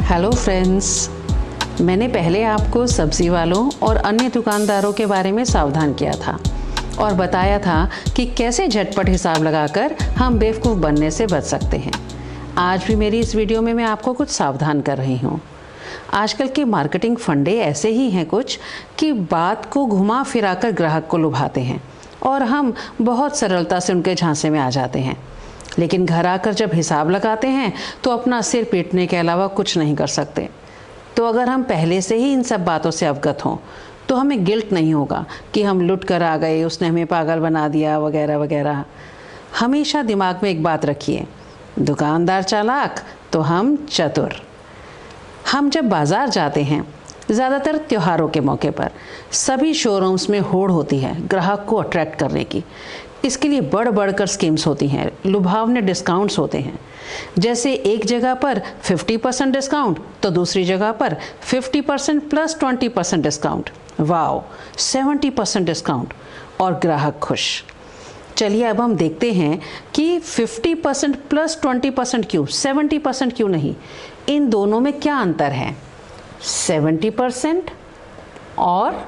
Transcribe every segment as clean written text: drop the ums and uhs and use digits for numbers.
Hello friends, मैंने पहले आपको सब्ज़ी वालों और अन्य दुकानदारों के बारे में सावधान किया था और बताया था कि कैसे झटपट हिसाब लगाकर हम बेवकूफ़ बनने से बच सकते हैं। आज भी मेरी इस वीडियो में मैं आपको कुछ सावधान कर रही हूँ। आजकल के मार्केटिंग फंडे ऐसे ही हैं कुछ कि बात को घुमा फिरा कर ग्राहक को लुभाते हैं और हम बहुत सरलता से उनके झांसे में आ जाते हैं। लेकिन घर आकर जब हिसाब लगाते हैं तो अपना सिर पीटने के अलावा कुछ नहीं कर सकते। तो अगर हम पहले से ही इन सब बातों से अवगत हों तो हमें गिल्ट नहीं होगा कि हम लुट कर आ गए, उसने हमें पागल बना दिया वगैरह वगैरह। हमेशा दिमाग में एक बात रखिए, दुकानदार चालाक तो हम चतुर। हम जब बाज़ार जाते हैं, ज़्यादातर त्योहारों के मौके पर सभी शोरूम्स में होड़ होती है ग्राहक को अट्रैक्ट करने की। इसके लिए बढ़ स्कीम्स होती हैं, लुभावने डिस्काउंट्स होते हैं। जैसे एक जगह पर 50% डिस्काउंट तो दूसरी जगह पर 50% प्लस 20% डिस्काउंट। वाओ, 70% डिस्काउंट और ग्राहक खुश। चलिए अब हम देखते हैं कि 50% प्लस 20% क्यों, 70% क्यों नहीं, इन दोनों में क्या अंतर है। 70% और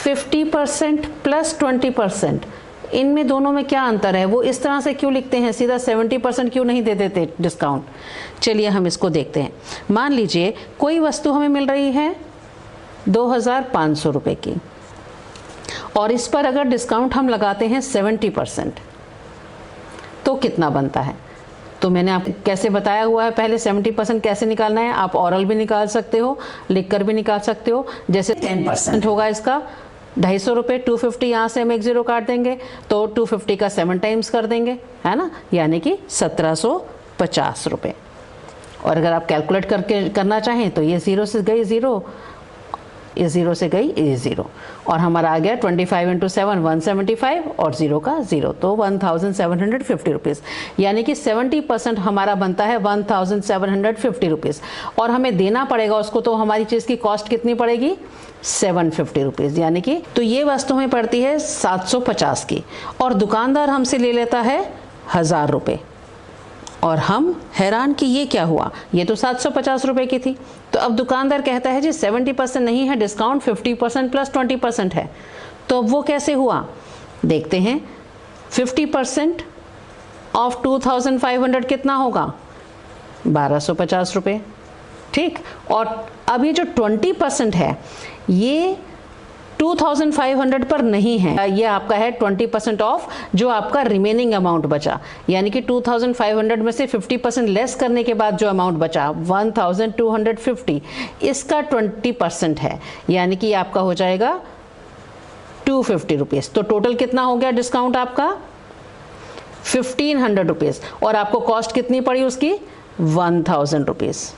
50% प्लस 20%, इनमें दोनों में क्या अंतर है। वो इस तरह से क्यों लिखते हैं, सीधा 70% क्यों नहीं दे देते डिस्काउंट। चलिए हम इसको देखते हैं। मान लीजिए कोई वस्तु हमें मिल रही है 2500 रुपये की और इस पर अगर डिस्काउंट हम लगाते हैं 70% तो कितना बनता है। तो मैंने आपको कैसे बताया हुआ है, पहले 70% कैसे निकालना है। आप ऑरल भी निकाल सकते हो, लिखकर भी निकाल सकते हो। जैसे 10% होगा इसका 250 रुपये, 250 यहाँ से हम एक ज़ीरो काट देंगे तो 250 का 7 टाइम्स कर देंगे, है ना, यानी कि 1750 रुपये। और अगर आप कैलकुलेट करके करना चाहें तो ये ज़ीरो से गई ज़ीरो, इस ज़ीरो से गई ये ज़ीरो, और हमारा आ गया 25 × 7 175 और ज़ीरो का ज़ीरो, तो 1750 रुपीज़, यानी कि 70% हमारा बनता है 1750 रुपीज़। और हमें देना पड़ेगा उसको, तो हमारी चीज़ की कॉस्ट कितनी पड़ेगी 750 रुपीज़, यानी कि तो ये वस्तु हमें पड़ती है 750 की और दुकानदार हमसे ले लेता है 1000 रुपये। और हम हैरान कि ये क्या हुआ, ये तो 750 रुपये की थी। तो अब दुकानदार कहता है जी 70% नहीं है डिस्काउंट, 50% प्लस 20% है। तो अब वो कैसे हुआ, देखते हैं। 50% ऑफ 2500 कितना होगा, 1250 रुपये, ठीक। और अब ये जो 20% है ये 2500 पर नहीं है, ये आपका है 20% ऑफ जो आपका रिमेनिंग अमाउंट बचा, यानी कि 2500 में से 50% लेस करने के बाद जो अमाउंट बचा 1250, इसका 20% है, यानी कि आपका हो जाएगा 250 रुपीज़। तो टोटल कितना हो गया डिस्काउंट आपका 1500 रुपीज़, और आपको कॉस्ट कितनी पड़ी उसकी 1000 रुपीज़,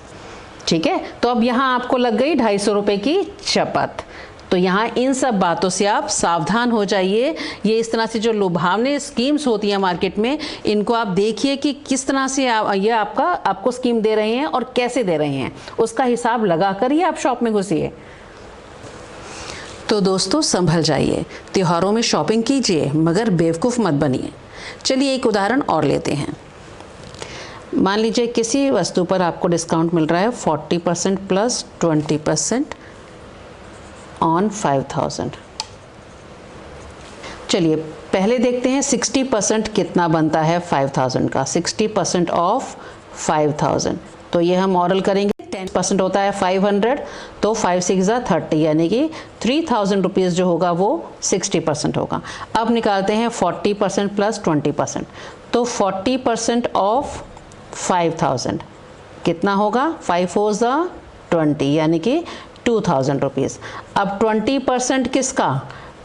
ठीक है। तो अब यहाँ आपको लग गई 250 रुपये की चपत। तो यहाँ इन सब बातों से आप सावधान हो जाइए। ये इस तरह से जो लुभावने स्कीम्स होती हैं मार्केट में, इनको आप देखिए कि किस तरह से ये आपको स्कीम दे रहे हैं और कैसे दे रहे हैं, उसका हिसाब लगाकर ही आप शॉप में घुसिए। तो दोस्तों संभल जाइए, त्योहारों में शॉपिंग कीजिए मगर बेवकूफ़ मत बनिए। चलिए एक उदाहरण और लेते हैं। मान लीजिए किसी वस्तु पर आपको डिस्काउंट मिल रहा है 40% प्लस 20% ऑन 5000। चलिए पहले देखते हैं 60% कितना बनता है 5000 का। 60% ऑफ 5000, तो ये हम ऑरल करेंगे। 10% होता है 500, तो 5 6 30, यानी कि 3000 रुपीज़ जो होगा वो 60% होगा। अब निकालते हैं 40% प्लस 20%, तो 40% ऑफ 5000 कितना होगा, 5 4 20, यानी कि 2000 रुपीज़। अब 20% किसका,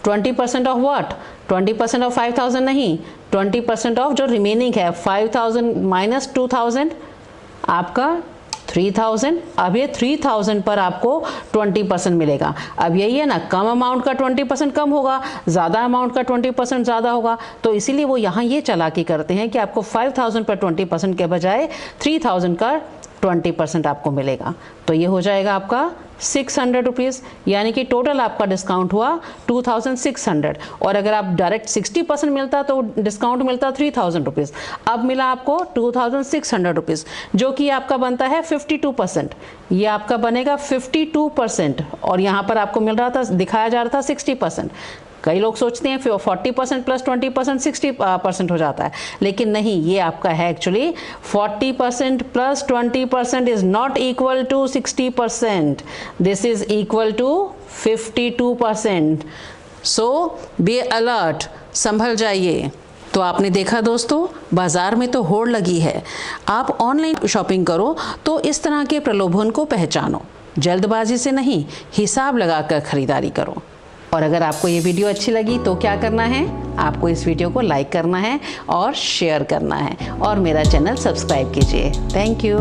20% ऑफ व्हाट, 20% ऑफ 5000 नहीं, 20% ऑफ जो रिमेनिंग है 5000 माइनस 2000 आपका 3000। अब ये 3000 पर आपको 20% मिलेगा। अब यही है ना, कम अमाउंट का 20% कम होगा, ज़्यादा अमाउंट का 20% ज़्यादा होगा। तो इसीलिए वो यहाँ ये चालाकी करते हैं कि आपको 5000 पर 20% के बजाय 3000 का 20% आपको मिलेगा। तो ये हो जाएगा आपका 600 रुपीज़, यानी कि टोटल आपका डिस्काउंट हुआ 2600। और अगर आप डायरेक्ट 60% मिलता तो डिस्काउंट मिलता 3000 रुपीज़। अब मिला आपको 2600 रुपीज़, जो कि आपका बनता है 52%। ये आपका बनेगा 52%, और यहाँ पर आपको मिल रहा था, दिखाया जा रहा था 60%। कई लोग सोचते हैं 40% प्लस 20% 60% हो जाता है, लेकिन नहीं, ये आपका है actually 40% plus 20% is not equal to 60%, this is equal to 52%। So be alert, संभल जाइए। तो आपने देखा दोस्तों, बाज़ार में तो होड़ लगी है। आप ऑनलाइन शॉपिंग करो तो इस तरह के प्रलोभन को पहचानो, जल्दबाजी से नहीं, हिसाब लगाकर खरीदारी करो। और अगर आपको ये वीडियो अच्छी लगी तो क्या करना है, आपको इस वीडियो को लाइक करना है और शेयर करना है, और मेरा चैनल सब्सक्राइब कीजिए। Thank you.